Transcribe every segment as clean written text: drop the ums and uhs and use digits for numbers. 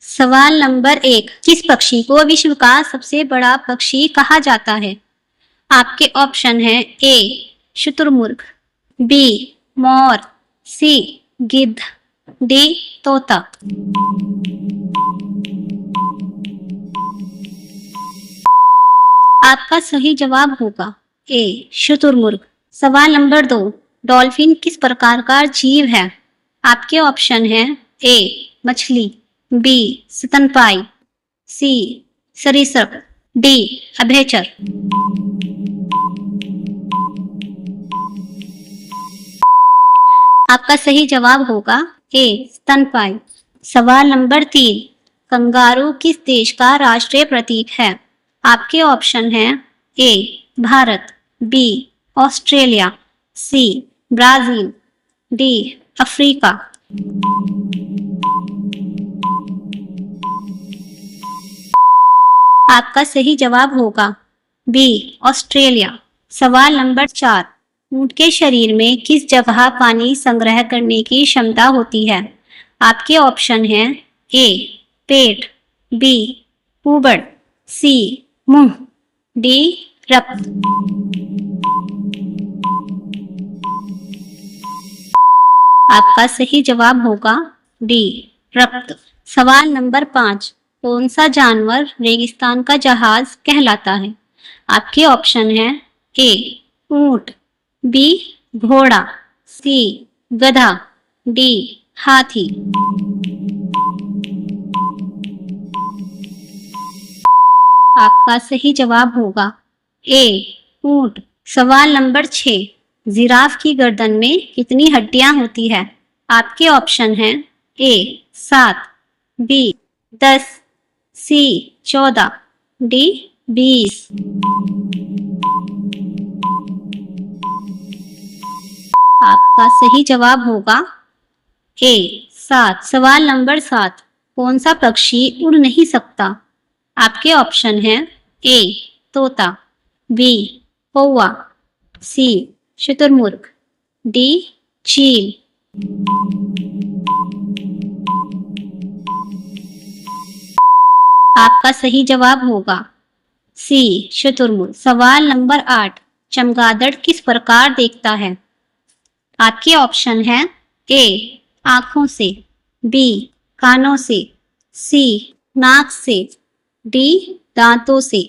सवाल नंबर 1, किस पक्षी को विश्व का सबसे बड़ा पक्षी कहा जाता है? आपके ऑप्शन है ए शुतुरमुर्ग, बी मोर, सी गिद्ध, डी तोता। आपका सही जवाब होगा ए शुतुरमुर्ग। सवाल नंबर 2, डॉल्फिन किस प्रकार का जीव है? आपके ऑप्शन है ए मछली, बी स्तनपायी, सी सरीसृप, डी अभयचर। आपका सही जवाब होगा ए स्तनपायी। सवाल नंबर 3, कंगारू किस देश का राष्ट्रीय प्रतीक है? आपके ऑप्शन हैं A Bharat, B Australia, C Brazil, D Africa. आपका सही जवाब होगा बी ऑस्ट्रेलिया। सवाल नंबर 4, ऊंट के शरीर में किस जगह पानी संग्रह करने की क्षमता होती है? आपके ऑप्शन हैं ए पेट, बी ऊबड़, सी मुंह, डी रक्त। आपका सही जवाब होगा डी रक्त। सवाल नंबर 5, कौन सा जानवर रेगिस्तान का जहाज कहलाता है? आपके ऑप्शन है ए ऊंट, बी घोड़ा, सी गधा, डी हाथी। आपका सही जवाब होगा ए ऊंट। सवाल नंबर 6, जिराफ की गर्दन में कितनी हड्डियां होती है? आपके ऑप्शन हैं ए 7, बी 10, सी 14, डी 20। आपका सही जवाब होगा ए 7। सवाल नंबर 7, कौन सा पक्षी उड़ नहीं सकता? आपके ऑप्शन हैं ए तोता, बी कौवा, सी शुतुरमुर्ग, डी चील। आपका सही जवाब होगा सी शुतुरमुर्ग। सवाल नंबर 8, चमगादड़ किस प्रकार देखता है? आपके ऑप्शन हैं ए आंखों से, बी कानों से, सी नाक से, डी दांतों से।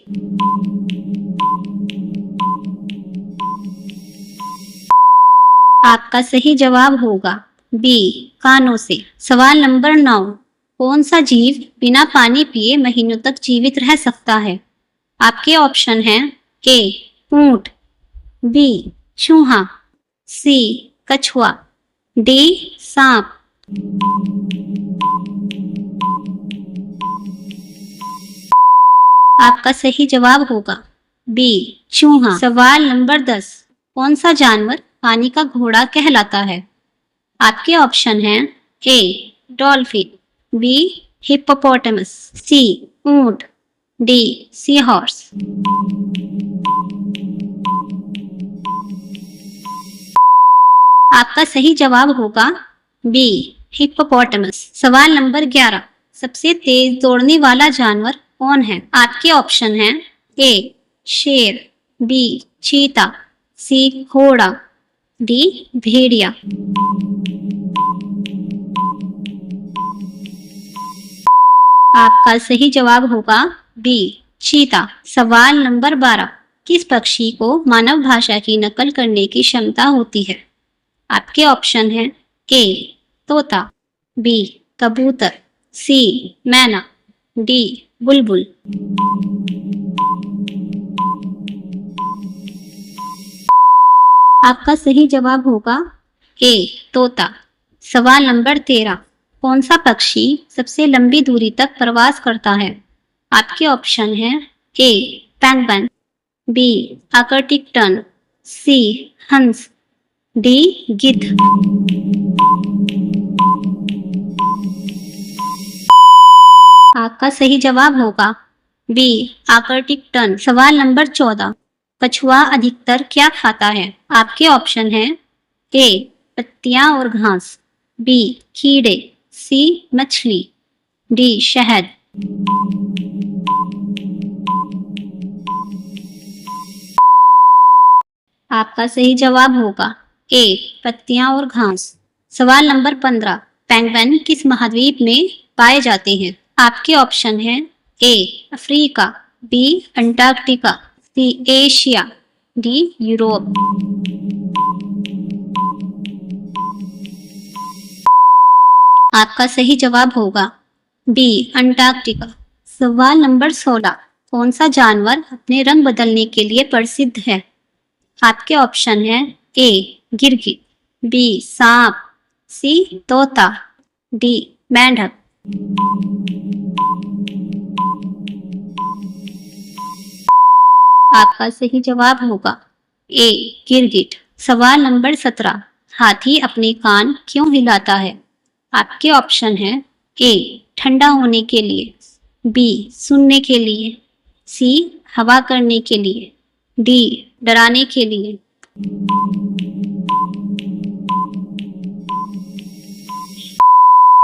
आपका सही जवाब होगा बी कानों से। सवाल नंबर 9, कौन सा जीव बिना पानी पिए महीनों तक जीवित रह सकता है? आपके ऑप्शन हैं ए ऊंट, बी चूहा, सी कछुआ, डी सांप। आपका सही जवाब होगा बी चूहा। सवाल नंबर 10, कौन सा जानवर पानी का घोड़ा कहलाता है? आपके ऑप्शन हैं ए डॉल्फिन, बी हिप्पोपोटामस, सी ऊंट, डी सी हॉर्स। आपका सही जवाब होगा बी हिप्पोपोटामस। सवाल नंबर 11, सबसे तेज दौड़ने वाला जानवर कौन है? आपके ऑप्शन हैं ए शेर, बी चीता, सी घोड़ा, डी भेड़िया। आपका सही जवाब होगा बी चीता। सवाल नंबर 12, किस पक्षी को मानव भाषा की नकल करने की क्षमता होती है? आपके ऑप्शन हैं ए तोता, बी कबूतर, सी मैना, डी बुलबुल। आपका सही जवाब होगा ए तोता। सवाल नंबर 13, कौन सा पक्षी सबसे लंबी दूरी तक प्रवास करता है? आपके ऑप्शन हैं ए पेंगुइन, बी आर्कटिक टर्न, सी हंस, डी गिद्ध। आपका सही जवाब होगा बी आर्कटिक टर्न। सवाल नंबर 14, कछुआ अधिकतर क्या खाता है? आपके ऑप्शन हैं ए पत्तियां और घास, बी कीड़े, सी मछली, डी शहद। आपका सही जवाब होगा ए पत्तियां और घास। सवाल नंबर 15, पेंगुइन किस महाद्वीप में पाए जाते हैं? आपके ऑप्शन हैं A Africa, B Antarctica, C Asia, D Europe. आपका सही जवाब होगा बी अंटार्कटिका। सवाल नंबर 16, कौन सा जानवर अपने रंग बदलने के लिए प्रसिद्ध है? आपके ऑप्शन हैं ए गिरगिट, बी सांप, सी तोता, डी मेंढक। आपका सही जवाब होगा ए गिरगिट। सवाल नंबर 17, हाथी अपने कान क्यों हिलाता है? आपके ऑप्शन हैं ए ठंडा होने के लिए, बी सुनने के लिए, सी हवा करने के लिए, डी डराने के लिए।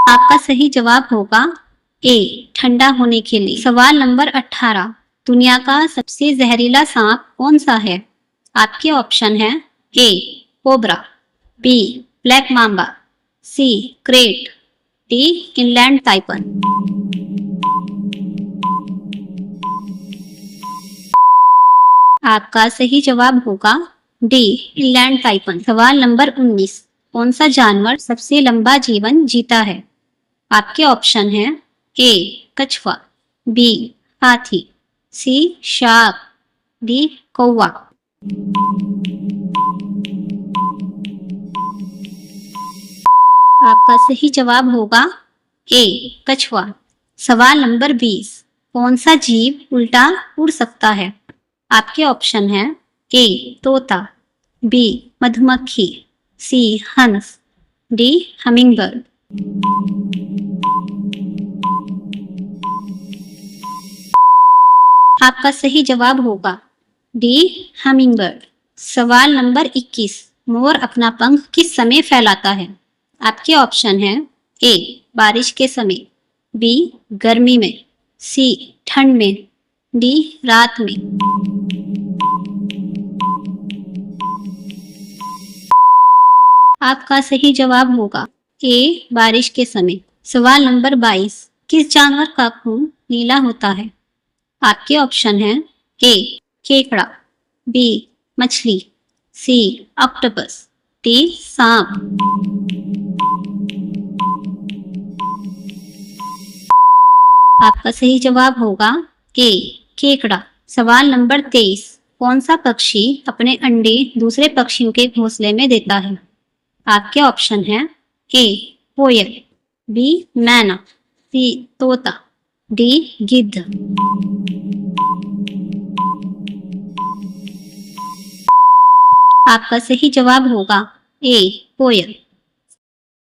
आपका सही जवाब होगा ए ठंडा होने के लिए। सवाल नंबर 18, दुनिया का सबसे जहरीला सांप कौन सा है? आपके ऑप्शन हैं ए कोबरा, बी ब्लैक मांबा, सी क्रेट, डी इनलैंड टाइपन। आपका सही जवाब होगा डी इनलैंड टाइपन। सवाल नंबर 19, कौन सा जानवर सबसे लंबा जीवन जीता है? आपके ऑप्शन हैं ए कछुआ, बी हाथी, सी शार्क, डी कौवा। आपका सही जवाब होगा ए कछुआ। सवाल नंबर 20, कौन सा जीव उल्टा उड़ सकता है? आपके ऑप्शन हैं ए तोता, बी मधुमक्खी, सी हंस, डी हमिंगबर्ड। आपका सही जवाब होगा डी हमिंगबर्ड। सवाल नंबर 21, मोर अपना पंख किस समय फैलाता है? आपके ऑप्शन हैं ए बारिश के समय, बी गर्मी में, सी ठंड में, डी रात में। आपका सही जवाब होगा ए बारिश के समय। सवाल नंबर 22, किस जानवर का खून नीला होता है? आपके ऑप्शन हैं ए केकड़ा, बी मछली, सी ऑक्टोपस, डी सांप। आपका सही जवाब होगा ए केकड़ा। सवाल नंबर 23, कौन सा पक्षी अपने अंडे दूसरे पक्षियों के घोंसले में देता है? आपके ऑप्शन हैं ए कोयल, बी मैना, सी तोता, डी गिद्ध। आपका सही जवाब होगा ए कोयल।